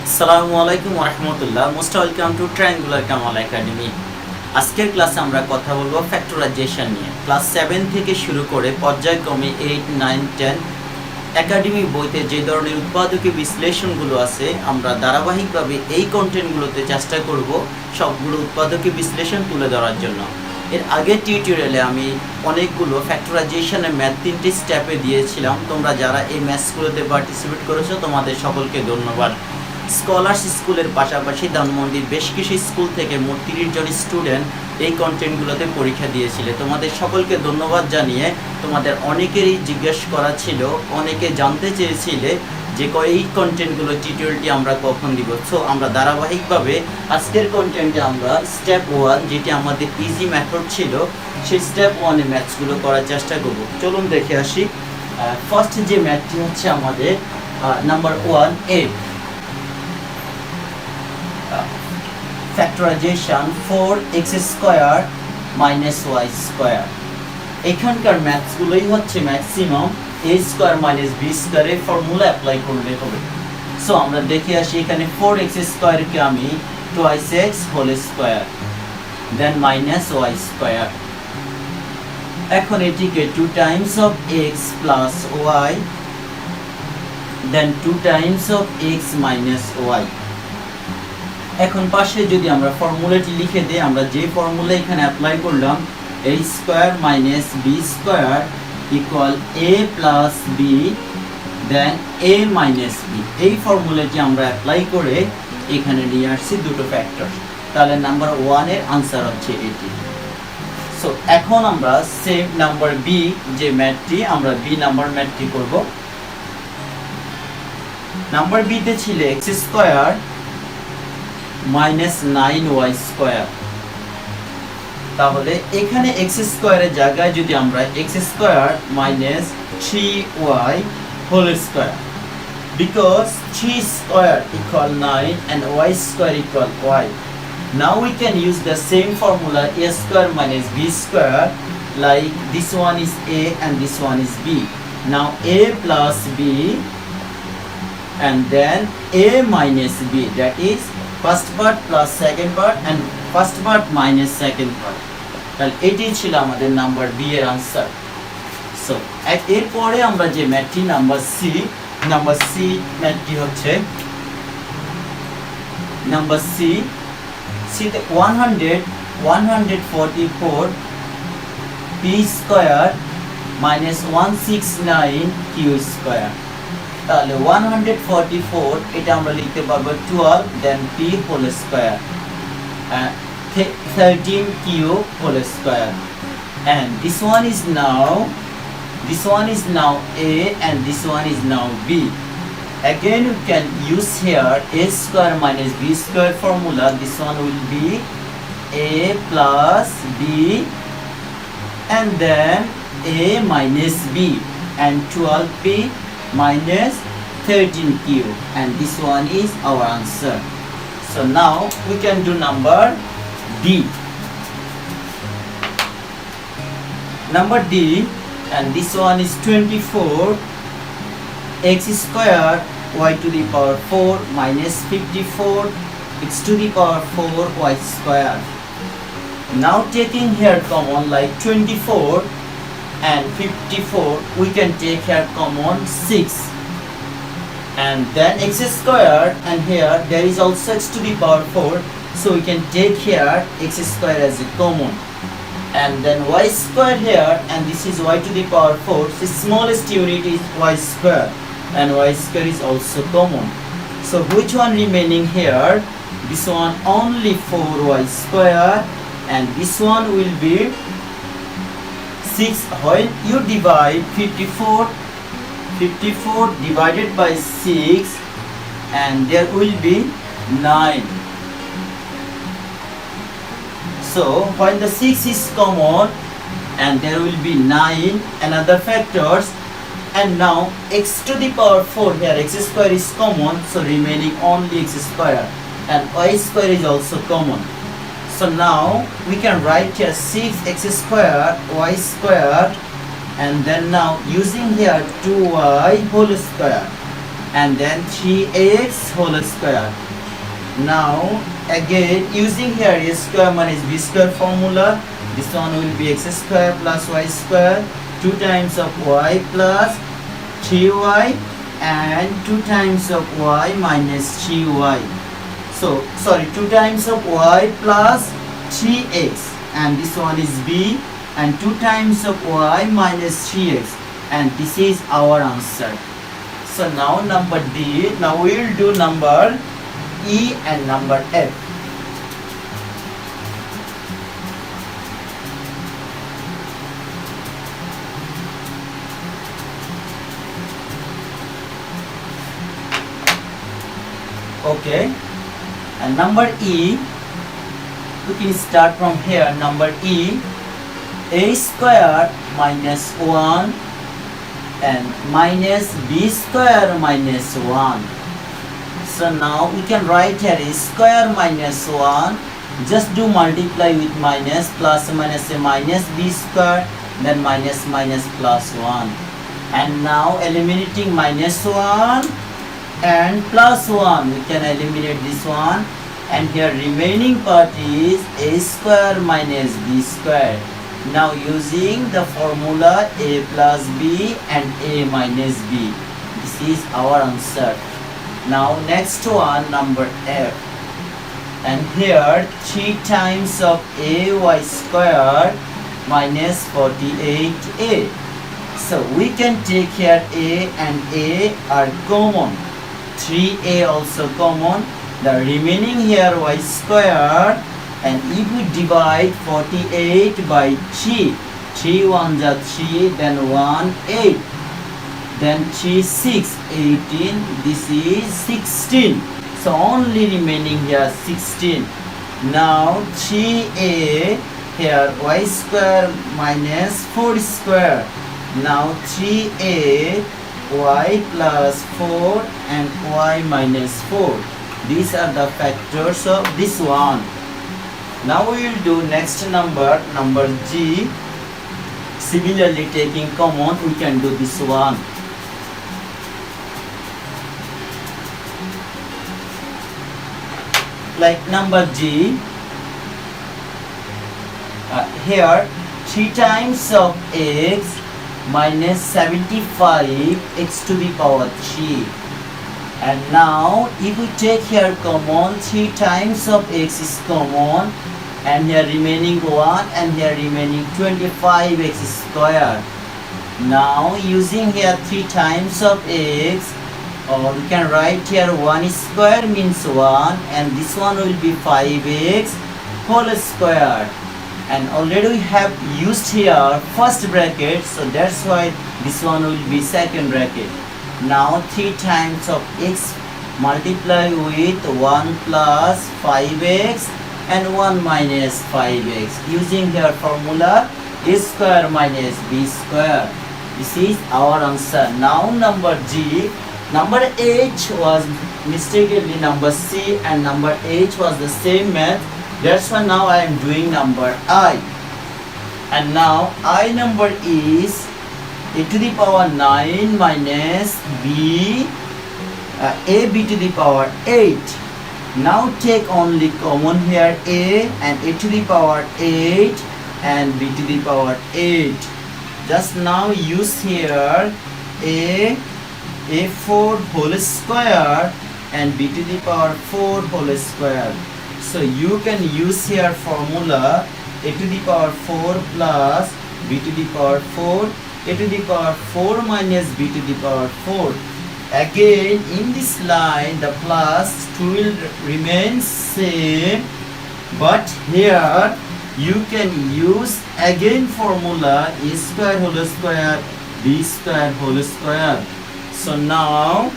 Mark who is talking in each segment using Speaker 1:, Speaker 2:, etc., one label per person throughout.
Speaker 1: আসসালামু আলাইকুম ওয়া রাহমাতুল্লাহ। Most welcome to triangular Kamal academy. আজকের ক্লাসে আমরা কথা বলবো ফ্যাক্টরাইজেশন নিয়ে। ক্লাস 7 থেকে শুরু করে পর্যায়ক্রমে 8, 9, 10 একাডেমিক বইতে যে ধরনের উৎপাদকীয় বিশ্লেষণগুলো আছে, আমরা ধারাবাহিকভাবে এই কন্টেন্টগুলোতে চেষ্টা করব সবগুলো উৎপাদকীয় বিশ্লেষণ তুলে ধরার জন্য। এর আগের টিউটোরিয়ালে আমি অনেকগুলো ফ্যাক্টরাইজেশনের ম্যাথ 3টি স্টেপে দিয়েছিলাম। তোমরা যারা এই ম্যাথসগুলোতে পার্টিসিপেট করেছো তোমাদের সকলকে ধন্যবাদ। স্কলার্স স্কুলের পাশাপাশি ধানমন্ডির বেশ কিছু স্কুল থেকে মোট 30 জন স্টুডেন্ট এই কন্টেন্টগুলোতে পরীক্ষা দিয়েছিলে। তোমাদের সকলকে ধন্যবাদ জানিয়ে তোমাদের অনেকেরই জিজ্ঞেস করা ছিল, অনেকে জানতে চেয়েছিলে যে এই কন্টেন্টগুলো টিউটোরিয়ালটি আমরা কখন দিব। সো আমরা ধারাবাহিকভাবে আজকের কন্টেন্টে আমরা স্টেপ 1, যেটি আমাদের ইজি মেথড ছিল, সেই স্টেপ 1 ম্যাথসগুলো করার চেষ্টা করব। চলুন দেখে আসি। ফার্স্ট যে ম্যাথটি হচ্ছে আমাদের number 1a, factorization 4x square minus y square. এখানকার ম্যাথসগুলোই হচ্ছে maximum a square minus b স্কয়ারের ফর্মুলা অ্যাপ্লাই করলে হবে। সো আমরা দেখে আসি, এখানে 4x স্কয়ারকে আমি twice x whole square then minus y square. এখন এটিকে 2 times of x plus y then 2 times of x minus y। এখন পাশে যদি আমরা ফর্মুলাটি লিখে দিই, আমরা যে ফর্মুলা এখানে অ্যাপ্লাই করলাম, a square minus b square equal a plus b then a minus b। এই ফর্মুলাটি আমরা অ্যাপ্লাই করে এখানে নিয়ে আসছি দুটো ফ্যাক্টর। তাহলে নাম্বার 1 এর আনসার হচ্ছে এটি। সো এখন আমরা সেম নাম্বার b যে ম্যাথটি, আমরা b নাম্বার ম্যাথটি করব। নাম্বার b তে ছিল x square minus 9y square. তাহলে এখানে x স্কয়ারের জায়গায় যদি আমরা x square minus 3y whole square, because 3 square equal 9 and y square equal y. Now we can use the same formula a square minus b square, like this one is a and this one is b. Now a plus b and then a minus b, that is first part plus second part and first part minus second part. তাহলে এটি ছিল আমাদের number B এর answer. So এরপরে আমরা যে ম্যাথটি number C ম্যাথটি হচ্ছে number সিতে 144 p square minus 169 q square. তাহলে 144 এটা আমরা লিখতে পারবো 12 then p whole square 13q whole square, and this one is now a and this one is now b. Again we can use here a square minus b square formula. This one will be a plus b and then a minus b and 12p minus 13q, and this one is our answer. So now we can do number D. Number D, and this one is 24 x square y to the power 4 minus 54 x to the power 4 y square. Now taking here common, like 24 and 54, we can take here common 6, and then x square, and here there is also x to the power 4, so we can take here x square as a common, and then y square here, and this is y to the power 4, the smallest unit is y square, and y square is also common. So which one remaining here? This one only 4y square, and this one will be 6. When you divide 54 divided by 6, and there will be 9. So when the 6 is common, and there will be 9 and other factors, and now x to the power 4, here x square is common, so remaining only x square, and y square is also common. So now we can write here 6x square y square, and then now using here 2y whole square, and then 3x whole square. Now again using here a square minus b square formula, this one will be x square plus y square, 2 times of y plus 3y, and 2 times of y minus 3y. So sorry, 2 times of y plus 3x, and this one is b, and 2 times of y minus 3x, and this is our answer. So now number D. Now we will do number E and number F. Okay, and number E, we can start from here. Number E, a square minus 1 and minus b square minus 1. So now we can write here a square minus 1, just do multiply with minus, plus minus a minus b square, then minus minus plus 1. And now eliminating minus 1 and plus 1, we can eliminate this one, and here remaining part is a square minus b square. Now using the formula a plus b and a minus b, this is our answer. Now next one, number F, and here 3 times of ay square minus 48a. So we can take here a and a are common, 3a also common, the remaining here y square, and if we divide 48 by 3, 3 1s are 3, then 1 8, then 3 6 18, this is 16. So only remaining here 16. Now 3a, here y square minus 4 square. Now 3a y plus 4 and y minus 4. These are the factors of this one. Now we will do next number, number G. Similarly taking common, we can do this one. Like number G, here 3 times of x minus 75 x to the power 3. And now if we take here common, 3 times of x is common, and here remaining 1, and here remaining 25x square. Now using here 3 times of x, or we can write here 1 square means 1, and this one will be 5x whole square. And already we have used here first bracket, so that's why this one will be second bracket. Now 3 times of x multiply with 1 plus 5x and 1 minus 5x. Using here formula a square minus b square. This is our answer. Now number G. Number H was mistakenly number C, and number H was the same math. That's why now I am doing number I. And now I number is a to the power 9 minus b, ab to the power 8. Now take only common here a, and a to the power 8 and b to the power 8. Just now use here a4 whole square and b to the power 4 whole square. So you can use here formula a to the power 4 plus b to the power 4, a to the power 4 minus b to the power 4. Again in this line the plus 2 will remain same, but here you can use again formula a square whole square b square whole square. So now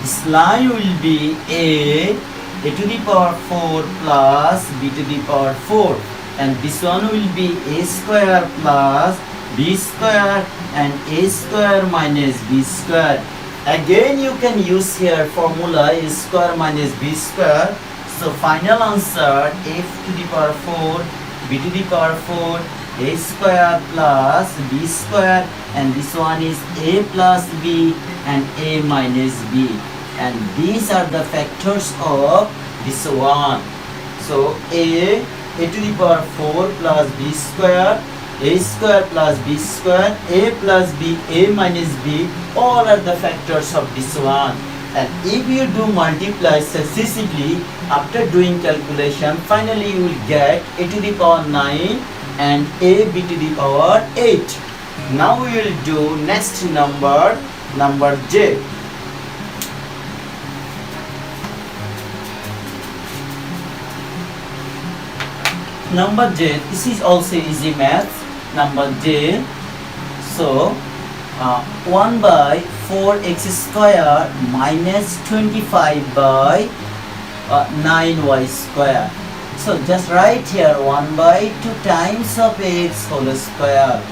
Speaker 1: this line will be a to the power 4 plus b to the power 4, and this one will be a square plus b square and a square minus b square. Again you can use here formula a square minus b square. So final answer f to the power 4, b to the power 4, a square plus b square, and this one is a plus b and a minus b, and these are the factors of this one. So a to the power 4 plus b square, a square plus b square, a plus b, a minus b, all are the factors of this one. And if you do multiply successively after doing calculation, finally you will get a to the power 9 and a b to the power 8. Now we will do next number j. Number j, this is also easy math. Number j, so 1 by 4x square minus 25 by 9y square. So just write here 1 by 2 times of x whole square,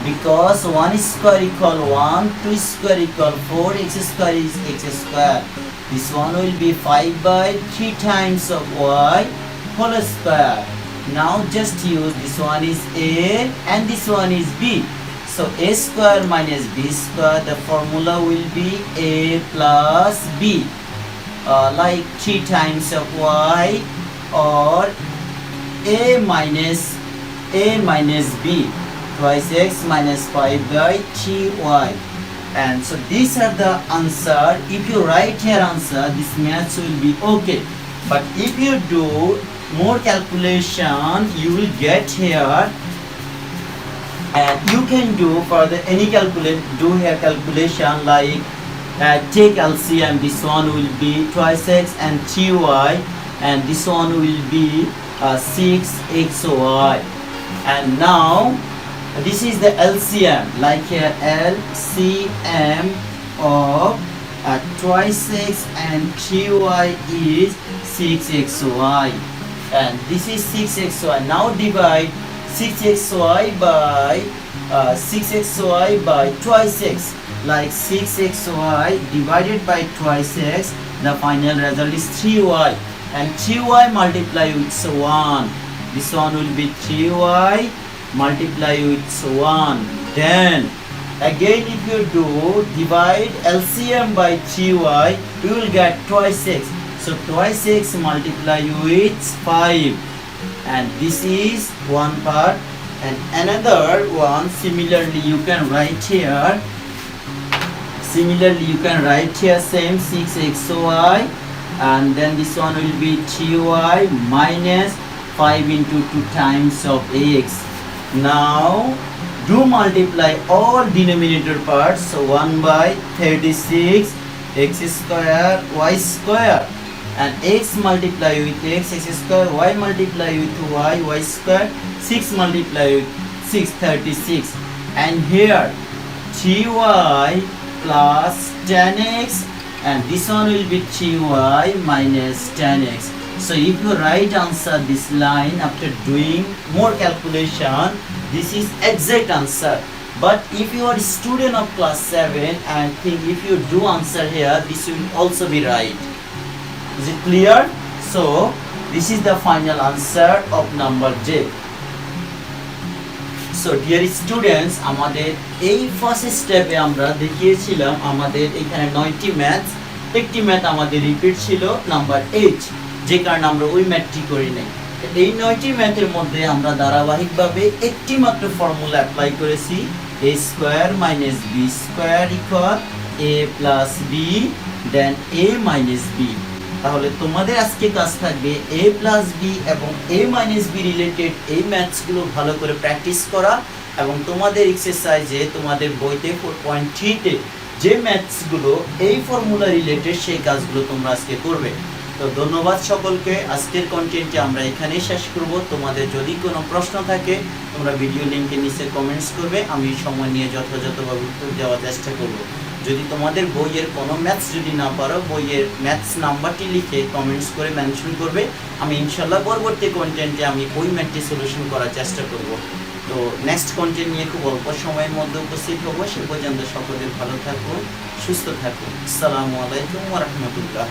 Speaker 1: because 1 square equal 1, 2 square equal 4, x square is x square. This one will be 5 by 3 times of y whole square. Now just use this one is a and this one is b. So a square minus b square, the formula will be a plus b, like 3 times of y, or a minus b, twice x minus 5 by 3y. And so these are the answer. If you write here answer, this maths will be okay. But if you do more calculation, you will get here, and you can do further any calculation like take LCM. This one will be twice x and 3y, and this one will be 6xy. And now this is the LCM, like here LCM of twice x and 3y is 6xy, and this is 6xy. Now divide 6xy by twice x, like 6xy divided by twice x, the final result is 3y, and 3y multiply with 1. This one will be 3y multiply with 1. Then again if you do divide LCM by 3y, you will get twice x. So twice x multiply with 5, and this is one part. And another one, similarly you can write here same 6xy, and then this one will be 3y minus 5 into 2 times of x. Now do multiply all denominator parts. So 1 by 36 x square y square, and x multiply with x square, y multiply with y square, 6 multiply with 6, 36. And here 3y plus 10x, and this one will be 3y minus 10x. So if you write answer this line after doing more calculation, this is exact answer. But if you are a student of class 7, I think if you do answer here, this will also be right. Is it clear? So this is the final answer of number J. So dear students, আমাদের এই first স্টেপে আমরা দেখিয়েছিলাম আমাদের এখানে 9টি maths, একটি math আমাদের repeat ছিল নাম্বার 8, যে কারণে আমরা ওই ম্যাথটি করি নাই। এই 9টি ম্যাথের মধ্যে আমরা ধারাবাহিকভাবে একটি মাত্র ফর্মুলা অ্যাপ্লাই করেছি, a square minus b square equal a plus b then a minus b। তাহলে তোমাদের আজকে কাজ থাকবে a প্লাস b এবং a মাইনাস b রিলেটেড এই ম্যাথসগুলো ভালো করে প্র্যাকটিস করা, এবং তোমাদের এক্সারসাইজে তোমাদের বইতে 4.3 তে যে ম্যাথসগুলো এই ফর্মুলা রিলেটেড সেই কাজগুলো তোমরা আজকে করবে। তো ধন্যবাদ সকলকে। আজকের কন্টেন্টটি আমরা এখানেই শেষ করব। তোমাদের যদি কোনো প্রশ্ন থাকে তোমরা ভিডিও লিংকের নিচে কমেন্টস করবে, আমি সময় নিয়ে যথাযথভাবে উত্তর দেওয়ার চেষ্টা করব। যদি তোমাদের বইয়ের কোনো ম্যাথস যদি না পারো, বইয়ের ম্যাথস নাম্বারটি লিখে কমেন্টস করে মেনশন করবে, আমি ইনশাল্লাহ পরবর্তী কন্টেন্টে আমি ওই ম্যাথটি সলিউশন করার চেষ্টা করব। তো নেক্সট কন্টেন্ট নিয়ে খুব অল্প সময়ের মধ্যে উপস্থিত হবো। সে পর্যন্ত সকলে ভালো থাকুন, সুস্থ থাকুন। আসসালামু আলাইকুম ওয়া রাহমাতুল্লাহ।